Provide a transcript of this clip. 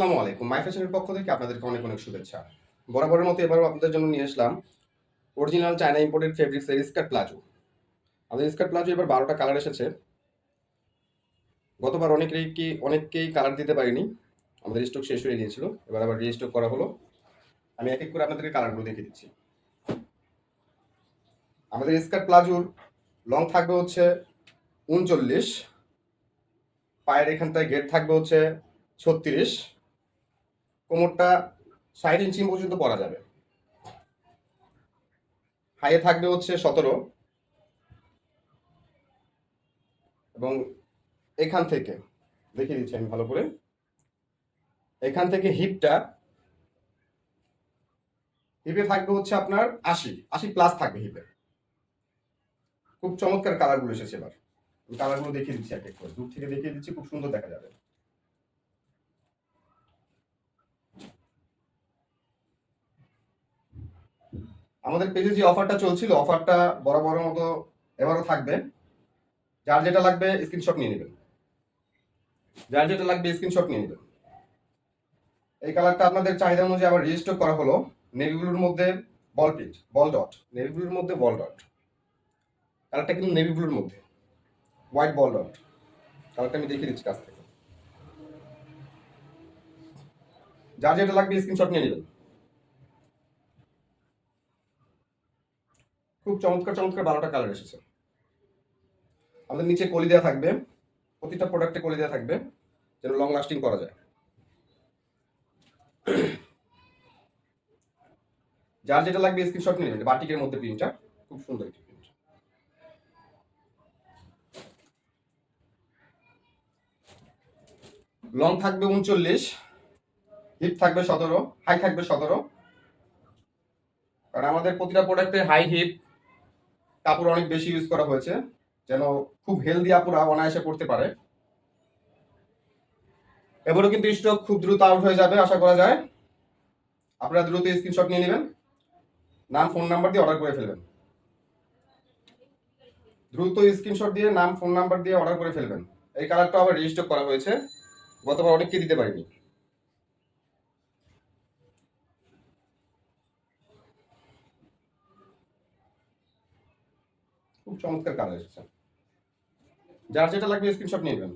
আসসালামু আলাইকুম। মাই ফ্যাশনের পক্ষ থেকে আপনাদেরকে অনেক অনেক শুভেচ্ছা। বরাবরের মতো এবারও আপনাদের জন্য নিয়ে আসলাম অরিজিনাল চায়না ইম্পোর্টেড ফেব্রিক্সের স্কার্ট প্লাজো। আমাদের স্কার্ট প্লাজো এবার ১২টা কালার এসেছে। গতবার অনেককেই কালার দিতে পারিনি, আমাদের স্টক শেষ হয়ে গিয়েছিল। এবার আবার রিস্টক করা হলো। আমি এক এক করে আপনাদেরকে কালারগুলো দেখিয়ে দিচ্ছি। আমাদের স্কার্ট প্লাজোর লং থাকবে হচ্ছে ৩৯, পায়ের এখানটায় গেট থাকবে হচ্ছে ৩৬, কোমরটা ৬০ ইঞ্চি পর্যন্ত পরা যাবে। হাইয়ে থাকবে হচ্ছে ১৭ এবং এখান থেকে দেখিয়ে দিচ্ছি আমি ভালো করে। এখান থেকে হিপে থাকবে হচ্ছে আপনার ৮০ প্লাস থাকবে হিপে। খুব চমৎকার কালারগুলো এসেছে এবার। আমি কালারগুলো দেখিয়ে দিচ্ছি এক এক করে, দূর থেকে দেখিয়ে দিচ্ছি, খুব সুন্দর দেখা যাবে। আমাদের পেজে যে অফারটা চলছিল, অফারটা বরাবরের মতো এবারও থাকবে। যার যেটা লাগবে স্ক্রিনশট নিয়ে নেবেন। এই কালারটা আপনাদের চাহিদা অনুযায়ী আবার রেজিস্টার করা হলো। নেভি ব্লুর মধ্যে বল ডট। কালারটা কিন্তু নেভি ব্লুর মধ্যে হোয়াইট বল ডট। কালারটা আমি দেখিয়ে দিচ্ছি কাছ থেকে। যার যেটা লাগবে স্ক্রিনশট নিয়ে নেবেন। খুব চমৎকার চমৎকার ১২টা কালার এসেছে। আমাদের নিচে কলি দেওয়া থাকবে, প্রতিটা প্রোডাক্টে কলি দেওয়া থাকবে যেন লং লাস্টিং করা যায়। যার যেটা লাগবে স্ক্রিনশট নিয়ে নেবেন। বাটিকের মধ্যে প্রিন্টটা খুব সুন্দর একটি প্রিন্ট। লং থাকবে ৩৯, হিপ থাকবে ১৭, হাই থাকবে ১৭। কারণ আমাদের প্রতিটা প্রোডাক্টে হাই হিপ কাপড় অনেক বেশি ইউজ করা হয়েছে, যেন খুব হেলদি আপুরা অনায়াসে পড়তে পারে। এবারও কিন্তু স্টক খুব দ্রুত আউট হয়ে যাবে আশা করা যায়। আপনারা দ্রুত স্ক্রিনশট নিয়ে নেবেন, নাম ফোন নাম্বার দিয়ে অর্ডার করে ফেলবেন। দ্রুত স্ক্রিনশট দিয়ে নাম ফোন নাম্বার দিয়ে অর্ডার করে ফেলবেন। এই কালারটা আবার রেজিস্টার করা হয়েছে, গতবার অনেককে দিতে পারিনি। খুব চমৎকার কালার এসেছে। যার যেটা লাগবে স্ক্রিনশট নিয়ে নেবেন।